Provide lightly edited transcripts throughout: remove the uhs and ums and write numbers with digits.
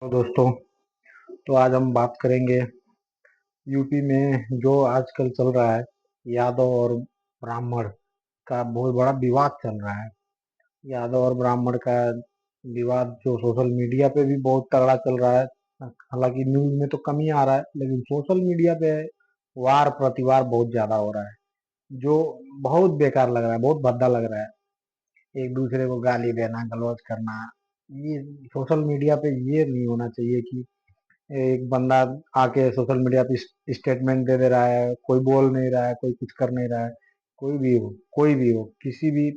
तो दोस्तों, तो आज हम बात करेंगे यूपी में जो आजकल चल रहा है, यादव और ब्राह्मण का बहुत बड़ा विवाद चल रहा है। यादव और ब्राह्मण का विवाद जो सोशल मीडिया पे भी बहुत तगड़ा चल रहा है। हालांकि न्यूज में तो कम ही आ रहा है, लेकिन सोशल मीडिया पे वार प्रतिवार बहुत ज्यादा हो रहा है, जो बहुत बेकार लग रहा है, बहुत भद्दा लग रहा है। एक दूसरे को गाली देना, गलौज करना, ये सोशल मीडिया पे ये नहीं होना चाहिए कि एक बंदा आके सोशल मीडिया पे स्टेटमेंट दे दे रहा है, कोई बोल नहीं रहा है, कोई कुछ कर नहीं रहा है। कोई भी हो, किसी भी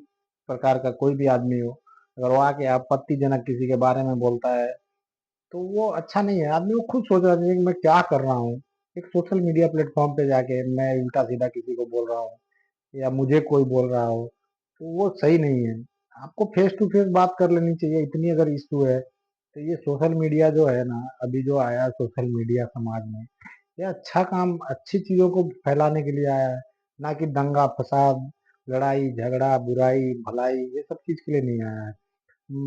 प्रकार का कोई भी आदमी हो, अगर वो आके आपत्तिजनक किसी के बारे में बोलता है तो वो अच्छा नहीं है। आदमी को खुद सोचना चाहिए कि मैं क्या कर रहा हूँ। एक सोशल मीडिया प्लेटफॉर्म पे जाके मैं उल्टा सीधा किसी को बोल रहा हूँ या मुझे कोई बोल रहा हो, तो वो सही नहीं है। आपको फेस टू फेस बात कर लेनी चाहिए, इतनी अगर इश्यू है तो। ये सोशल मीडिया जो है ना, अभी जो आया सोशल मीडिया समाज में, ये अच्छा काम, अच्छी चीजों को फैलाने के लिए आया है, ना कि दंगा फसाद, लड़ाई झगड़ा, बुराई भलाई, ये सब चीज के लिए नहीं आया है।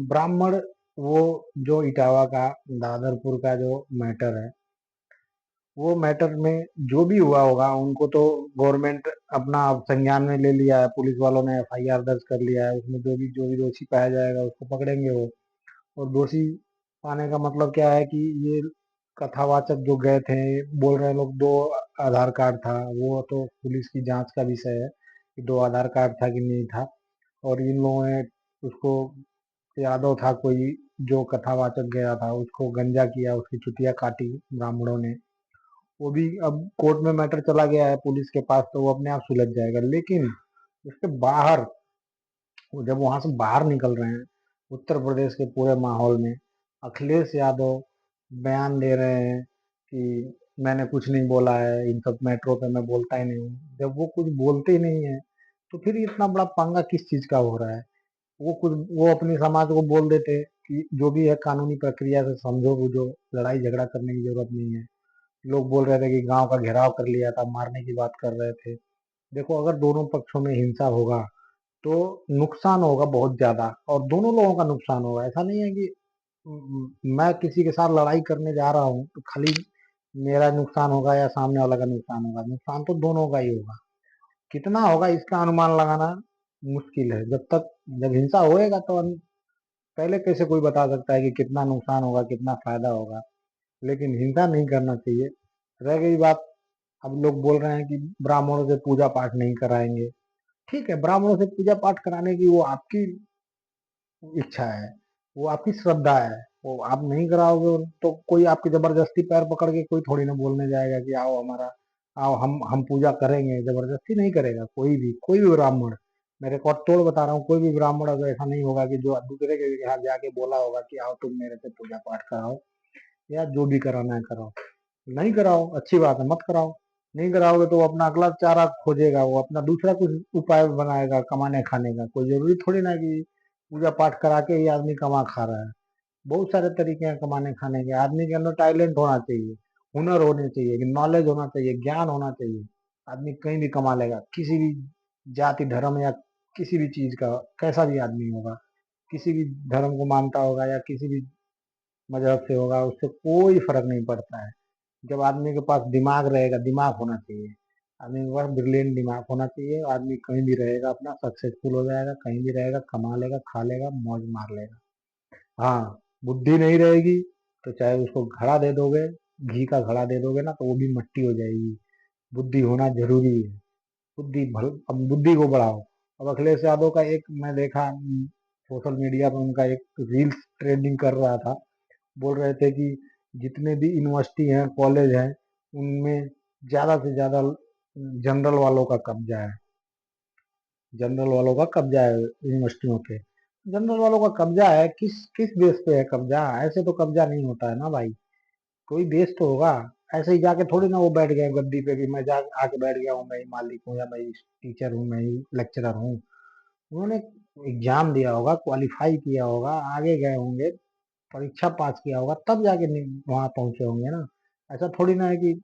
ब्राह्मण, वो जो इटावा का, दादरपुर का जो मैटर है, वो मैटर में जो भी हुआ होगा उनको तो गवर्नमेंट अपना संज्ञान में ले लिया है। पुलिस वालों ने एफआईआर दर्ज कर लिया है, उसमें जो भी दोषी पाया जाएगा उसको पकड़ेंगे वो। और दोषी पाने का मतलब क्या है कि ये कथावाचक जो गए थे, बोल रहे हैं लोग दो आधार कार्ड था, वो तो पुलिस की जांच का विषय है कि दो आधार कार्ड था कि नहीं था। और इन लोगों ने उसको, यादव था कोई जो कथावाचक गया था, उसको गंजा किया, उसकी चुतिया काटी ब्राह्मणों ने। वो भी अब कोर्ट में मैटर चला गया है पुलिस के पास, तो वो अपने आप सुलझ जाएगा। लेकिन उसके बाहर, वो जब वहां से बाहर निकल रहे हैं उत्तर प्रदेश के पूरे माहौल में, अखिलेश यादव बयान दे रहे हैं कि मैंने कुछ नहीं बोला है, इन सब मैटरों पे मैं बोलता ही नहीं हूँ। जब वो कुछ बोलते ही नहीं है तो फिर इतना बड़ा पंगा किस चीज का हो रहा है। वो अपने समाज को बोल देते कि जो भी है कानूनी प्रक्रिया से समझो बुझो, लड़ाई झगड़ा करने की जरूरत नहीं है। लोग बोल रहे थे कि गांव का घेराव कर लिया था, मारने की बात कर रहे थे। देखो, अगर दोनों पक्षों में हिंसा होगा तो नुकसान होगा बहुत ज्यादा, और दोनों लोगों का नुकसान होगा। ऐसा नहीं है कि मैं किसी के साथ लड़ाई करने जा रहा हूँ तो खाली मेरा नुकसान होगा या सामने वाला का नुकसान होगा। नुकसान तो दोनों का ही होगा। कितना होगा इसका अनुमान लगाना मुश्किल है। जब हिंसा होएगा तो पहले कैसे कोई बता सकता है कि कितना नुकसान होगा, कितना फायदा होगा। लेकिन हिंसा नहीं करना चाहिए। रह गई बात, अब लोग बोल रहे हैं कि ब्राह्मणों से पूजा पाठ नहीं कराएंगे। ठीक है, ब्राह्मणों से पूजा पाठ कराने की वो आपकी इच्छा है, वो आपकी श्रद्धा है। वो आप नहीं कराओगे तो कोई आपकी जबरदस्ती पैर पकड़ के कोई थोड़ी ना बोलने जाएगा कि आओ हमारा, आओ हम पूजा करेंगे। जबरदस्ती नहीं करेगा कोई भी ब्राह्मण। मैं रिकॉर्ड तोड़ बता रहा हूँ, कोई भी ब्राह्मण अगर ऐसा नहीं होगा कि जो दूसरे के यहाँ जाके बोला होगा कि आओ तुम मेरे से पूजा पाठ कराओ या जो भी कराना है कराओ। नहीं कराओ, अच्छी बात है, मत कराओ। नहीं कराओगे तो वो अपना अगला चारा खोजेगा, वो अपना दूसरा कुछ उपाय बनाएगा कमाने खाने का। कोई जरूरी थोड़ी ना कि पूजा पाठ करा के ही आदमी कमा खा रहा है। बहुत सारे तरीके हैं कमाने खाने के। आदमी के अंदर टैलेंट होना चाहिए, हुनर होने चाहिए, नॉलेज होना चाहिए, ज्ञान होना चाहिए। आदमी कहीं भी कमा लेगा, किसी भी जाति धर्म या किसी भी चीज का, कैसा भी आदमी होगा, किसी भी धर्म को मानता होगा या किसी भी मजहब से होगा, उससे कोई फर्क नहीं पड़ता है। जब आदमी के पास दिमाग रहेगा, दिमाग होना चाहिए, आदमी के पास ब्रिलियंट दिमाग होना चाहिए, आदमी कहीं भी रहेगा अपना सक्सेसफुल हो जाएगा, कहीं भी रहेगा कमा लेगा, खा लेगा, मौज मार लेगा। हाँ, बुद्धि नहीं रहेगी तो चाहे उसको घड़ा दे दोगे, घी का घड़ा दे दोगे ना, तो वो भी मट्टी हो जाएगी। बुद्धि होना जरूरी है। अब बुद्धि को बढ़ाओ। अब अखिलेश यादव का एक मैं देखा सोशल मीडिया पर, उनका एक रील्स ट्रेंडिंग कर रहा था। बोल रहे थे कि जितने भी यूनिवर्सिटी हैं, कॉलेज हैं, उनमें ज्यादा से ज्यादा जनरल वालों का कब्जा है। जनरल वालों का कब्जा है यूनिवर्सिटियों पे। जनरल वालों का कब्जा है, किस किस बेस पे है कब्जा? ऐसे तो कब्जा नहीं होता है ना भाई। कोई बेस तो होगा। ऐसे ही जाके थोड़ी ना वो बैठ गए गद्दी पे कि मैं जा आके बैठ गया हूँ, मैं ही मालिक हूँ या मैं ही टीचर हूँ, मैं ही लेक्चरर हूँ। उन्होंने एग्जाम दिया होगा, क्वालिफाई किया होगा, आगे गए होंगे, परीक्षा पास किया होगा, तब जाके वहां पहुंचे होंगे ना। ऐसा थोड़ी ना है कि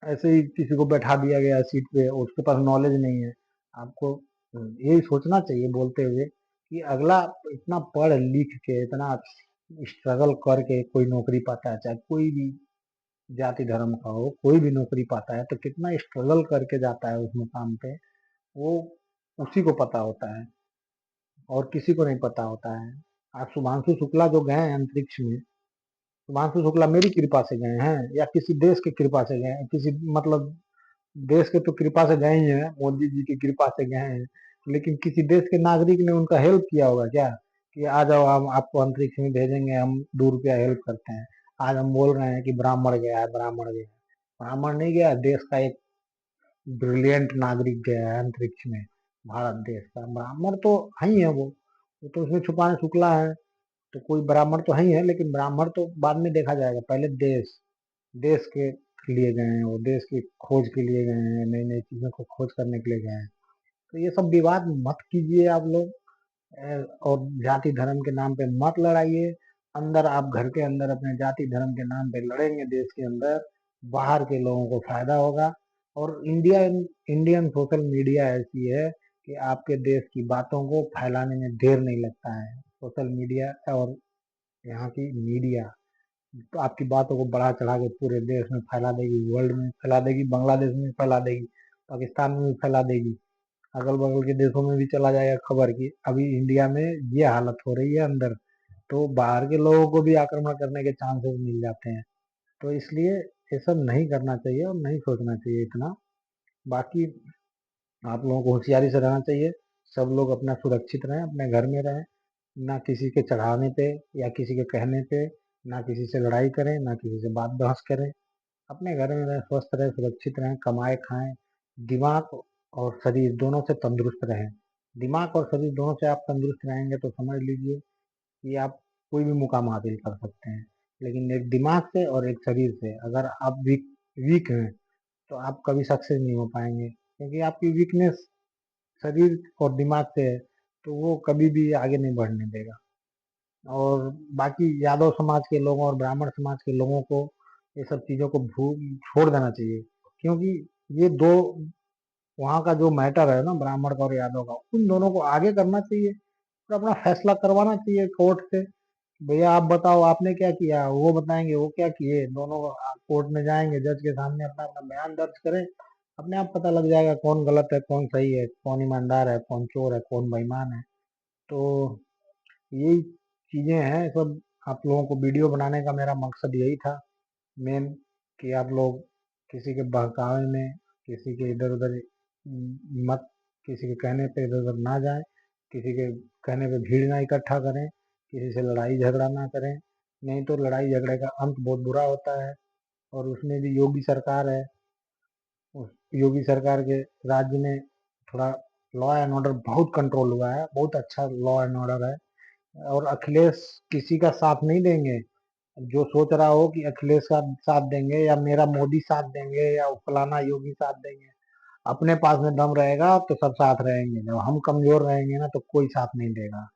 ऐसे ही किसी को बैठा दिया गया सीट पे, उसके पास नॉलेज नहीं है। आपको यही सोचना चाहिए बोलते हुए कि अगला इतना पढ़ लिख के, इतना स्ट्रगल करके कोई नौकरी पाता है, चाहे कोई भी जाति धर्म का हो, कोई भी नौकरी पाता है तो कितना स्ट्रगल करके जाता है उस मुकाम पे, वो उसी को पता होता है और किसी को नहीं पता होता है। आज शुभांशु शुक्ला जो गए हैं अंतरिक्ष में, शुभांशु शुक्ला मेरी कृपा से गए हैं या किसी देश की कृपा से गए हैं? किसी मतलब देश के तो कृपा से गए ही हैं, मोदी जी की कृपा से गए हैं, लेकिन किसी देश के नागरिक ने उनका हेल्प किया होगा क्या कि आ जाओ हम आपको अंतरिक्ष में भेजेंगे, हम 2 रुपया हेल्प करते हैं। आज हम बोल रहे हैं कि ब्राह्मण गया है, ब्राह्मण गया है। ब्राह्मण नहीं गया, देश का एक ब्रिलियंट नागरिक गया है अंतरिक्ष में, भारत देश का ब्राह्मण तो है ही है वो तो उसमें छुपाने शुक्ला है, तो कोई ब्राह्मण तो है ही है, लेकिन ब्राह्मण तो बाद में देखा जाएगा, पहले देश देश के लिए गए हैं, वो देश की खोज के लिए गए हैं, नई नई चीजों को खोज करने के लिए गए हैं। तो ये सब विवाद मत कीजिए आप लोग, और जाति धर्म के नाम पे मत लड़ाइए। अंदर आप घर के अंदर अपने जाति धर्म के नाम पे लड़ेंगे देश के अंदर, बाहर के लोगों को फायदा होगा। और इंडियन सोशल मीडिया ऐसी है कि आपके देश की बातों को फैलाने में देर नहीं लगता है। सोशल मीडिया और यहाँ की मीडिया तो आपकी बातों को बढ़ा चढ़ा के पूरे देश में फैला देगी, वर्ल्ड में फैला देगी, बांग्लादेश में फैला देगी, पाकिस्तान में भी फैला देगी, अगल बगल के देशों में भी चला जाएगा खबर की अभी इंडिया में ये हालत हो रही है अंदर। तो बाहर के लोगों को भी आक्रमण करने के चांसेस मिल जाते हैं। तो इसलिए ये सब नहीं करना चाहिए और नहीं सोचना चाहिए इतना। बाकी आप लोगों को होशियारी से रहना चाहिए। सब लोग अपना सुरक्षित रहें, अपने घर में रहें, ना किसी के चढ़ाने पे या किसी के कहने पे, ना किसी से लड़ाई करें, ना किसी से बात बहस करें। अपने घर में रहें, स्वस्थ रहें, सुरक्षित रहें, कमाए खाएं, दिमाग और शरीर दोनों से तंदुरुस्त रहें। दिमाग और शरीर दोनों से आप तंदुरुस्त रहेंगे तो समझ लीजिए कि आप कोई भी मुकाम हासिल कर सकते हैं। लेकिन एक दिमाग से और एक शरीर से अगर आप वीक वीक हैं तो आप कभी सक्सेस नहीं हो पाएंगे, क्योंकि आपकी वीकनेस शरीर और दिमाग से है, तो वो कभी भी आगे नहीं बढ़ने देगा। और बाकी यादव समाज के लोगों और ब्राह्मण समाज के लोगों को ये सब चीज़ों को छोड़ देना चाहिए, क्योंकि ये दो वहाँ का जो मैटर है ना ब्राह्मण का और यादव का, उन दोनों को आगे करना चाहिए और अपना फैसला करवाना चाहिए कोर्ट से। भैया आप बताओ आपने क्या किया, वो बताएंगे वो क्या किए, दोनों कोर्ट में जाएंगे, जज के सामने अपना अपना बयान दर्ज करें, अपने आप पता लग जाएगा कौन गलत है, कौन सही है, कौन ईमानदार है, कौन चोर है, कौन बेईमान है। तो यही चीजें हैं सब। आप लोगों को वीडियो बनाने का मेरा मकसद यही था मेन, कि आप लोग किसी के बहकावे में, किसी के इधर उधर मत, किसी के कहने पे इधर उधर ना जाएं, किसी के कहने पे भीड़ ना इकट्ठा करें, किसी से लड़ाई झगड़ा ना करें। नहीं तो लड़ाई झगड़े का अंत बहुत बुरा होता है। और उसमें भी योगी सरकार है, उस योगी सरकार के राज्य में थोड़ा लॉ एंड ऑर्डर बहुत कंट्रोल हुआ है, बहुत अच्छा लॉ एंड ऑर्डर है। और अखिलेश किसी का साथ नहीं देंगे। जो सोच रहा हो कि अखिलेश का साथ देंगे या मेरा मोदी साथ देंगे या फलाना योगी साथ देंगे, अपने पास में दम रहेगा तो सब साथ रहेंगे, जब हम कमजोर रहेंगे ना तो कोई साथ नहीं देगा।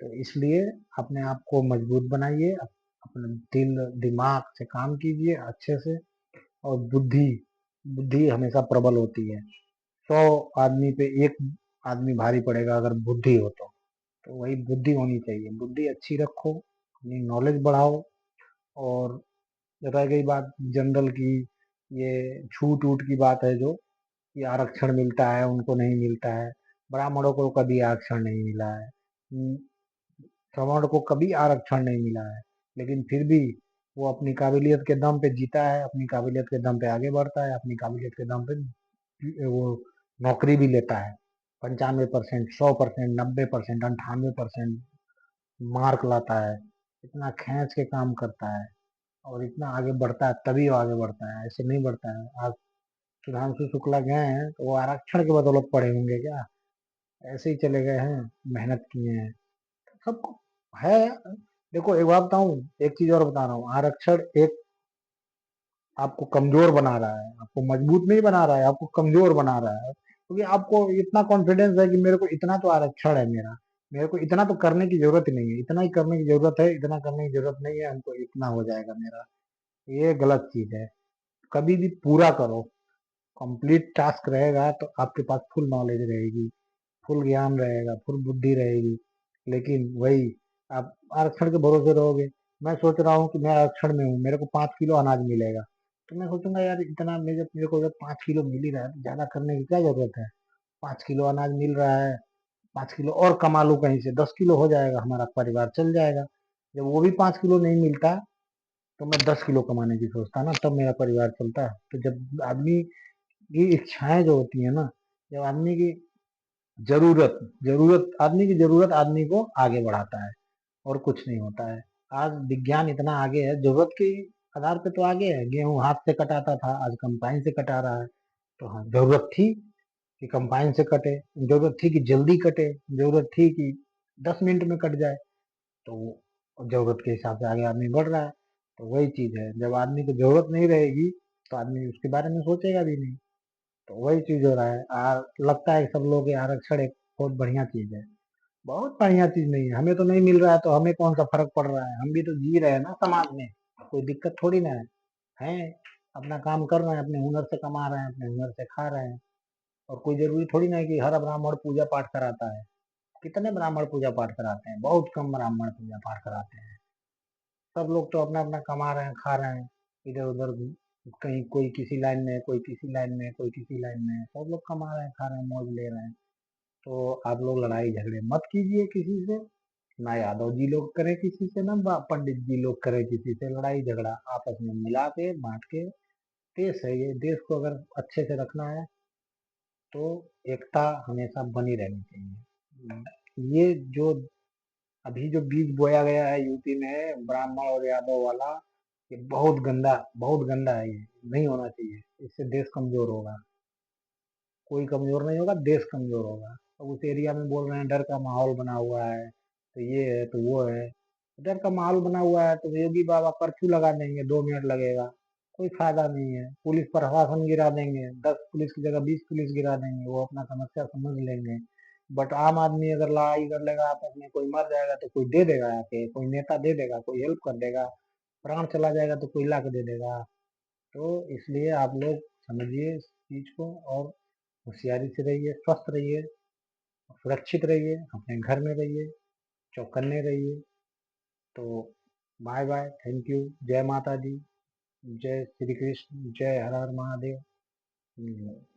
तो इसलिए अपने आप को मजबूत बनाइए, अपने दिल दिमाग से काम कीजिए अच्छे से। और बुद्धि बुद्धि हमेशा प्रबल होती है। 100 आदमी पे एक आदमी भारी पड़ेगा अगर बुद्धि हो तो वही बुद्धि होनी चाहिए, बुद्धि अच्छी रखो, अपनी नॉलेज बढ़ाओ। और रह गई बात जनरल की, ये छूट ऊट की बात है जो कि आरक्षण मिलता है उनको नहीं मिलता है, ब्राह्मणों को कभी आरक्षण नहीं मिला है, सवर्ण को कभी आरक्षण नहीं मिला है, लेकिन फिर भी वो अपनी काबिलियत के दम पे जीता है, अपनी काबिलियत के दम पे आगे बढ़ता है, अपनी काबिलियत के दम पे वो नौकरी भी लेता है। 95%, 100%, 90%, 98% मार्क लाता है, इतना खींच के काम करता है और इतना आगे बढ़ता है, तभी वो आगे बढ़ता है, ऐसे नहीं बढ़ता है। आज सुधांशु शुक्ला गए हैं तो वो आरक्षण के बदौलत पढ़े होंगे क्या? ऐसे ही चले गए हैं, मेहनत किए हैं, सबको है। देखो एक बात बताऊं, एक चीज और बता रहा हूँ, आरक्षण एक आपको कमजोर बना रहा है, आपको मजबूत नहीं बना रहा है, आपको कमजोर बना रहा है, क्योंकि आपको इतना कॉन्फिडेंस है कि मेरे को इतना तो आरक्षण है मेरा, मेरे को इतना तो करने की जरूरत ही नहीं है, इतना ही करने की जरूरत है, इतना करने की जरूरत नहीं है, हमको इतना हो जाएगा मेरा। ये गलत चीज है। कभी भी पूरा करो, कंप्लीट टास्क रहेगा तो आपके पास फुल नॉलेज रहेगी, फुल ज्ञान रहेगा, फुल बुद्धि रहेगी। लेकिन वही आप आरक्षण के भरोसे रहोगे। मैं सोच रहा हूँ कि मैं आरक्षण में हूँ, मेरे को 5 किलो अनाज मिलेगा, तो मैं सोचूंगा यार इतना मेरे को जब 5 किलो मिल ही रहा है तो ज्यादा करने की क्या जरूरत है। 5 किलो अनाज मिल रहा है, 5 किलो और कमा लूं कहीं से, 10 किलो हो जाएगा, हमारा परिवार चल जाएगा। जब वो भी 5 किलो नहीं मिलता तो मैं 10 किलो कमाने की सोचता ना, तब मेरा परिवार चलता है। तो जब आदमी की इच्छाएं जो होती है ना, जब आदमी की जरूरत जरूरत आदमी की जरूरत आदमी को आगे बढ़ाता है, और कुछ नहीं होता है। आज विज्ञान इतना आगे है, जरूरत के आधार पे तो आगे है। गेहूं हाथ से कटाता था, आज कंपाइन से कटा रहा है। तो हाँ, जरूरत थी कि कंपाइन से कटे, जरूरत थी कि जल्दी कटे, जरूरत थी कि 10 मिनट में कट जाए। तो जरूरत के हिसाब से आगे आदमी बढ़ रहा है। तो वही चीज है, जब आदमी को जरूरत नहीं रहेगी तो आदमी उसके बारे में सोचेगा भी नहीं। तो वही चीज हो रहा है। लगता है कि सब लोग ये आरक्षण एक बहुत बढ़िया चीज है। बहुत बढ़िया चीज नहीं है, हमें तो नहीं मिल रहा है तो हमें कौन सा फर्क पड़ रहा है, हम भी तो जी रहे हैं ना समाज में। कोई दिक्कत थोड़ी ना है। अपना काम कर रहे हैं, अपने हुनर से कमा रहे हैं, अपने हुनर से खा रहे हैं। और कोई जरूरी थोड़ी ना है कि हर ब्राह्मण पूजा पाठ कराता है। कितने ब्राह्मण पूजा पाठ कराते हैं, बहुत कम ब्राह्मण पूजा पाठ कराते हैं। सब लोग तो अपना अपना कमा रहे हैं, खा रहे हैं, इधर उधर, कहीं कोई किसी लाइन में, कोई किसी लाइन में, कोई किसी लाइन में, सब लोग कमा रहे हैं, खा रहे हैं, मौज ले रहे हैं। तो आप लोग लड़ाई झगड़े मत कीजिए किसी से, ना यादव जी लोग करें किसी से, ना पंडित जी लोग करें किसी से लड़ाई झगड़ा। आपस में मिला के बांट के देश है ये, देश को अगर अच्छे से रखना है तो एकता हमेशा बनी रहनी चाहिए। ये जो अभी जो बीज बोया गया है यूपी में, ब्राह्मण और यादव वाला, ये बहुत गंदा है। ये नहीं होना चाहिए, इससे देश कमजोर होगा। कोई कमजोर नहीं होगा, देश कमजोर होगा। अब उस एरिया में बोल रहे हैं डर का माहौल बना हुआ है, तो ये है तो वो है। डर का माहौल बना हुआ है तो योगी बाबा कर्फ्यू लगा देंगे, 2 मिनट लगेगा, कोई फायदा नहीं है। पुलिस प्रशासन गिरा देंगे, 10 पुलिस की जगह 20 पुलिस गिरा देंगे, वो अपना समस्या समझ लेंगे। बट आम आदमी अगर लड़ाई कर लेगा आपस में, कोई मर जाएगा तो कोई दे देगा आके, कोई नेता दे देगा, कोई हेल्प कर देगा। प्राण चला जाएगा तो कोई ला के दे देगा। तो इसलिए आप लोग समझिए इस चीज को, और होशियारी से रहिए, स्वस्थ रहिए, सुरक्षित रहिए, अपने घर में रहिए, चौकन्ने रहिए। तो बाय बाय, थैंक यू, जय माता दी, जय श्री कृष्ण, जय हर हर महादेव,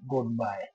गुड बाय।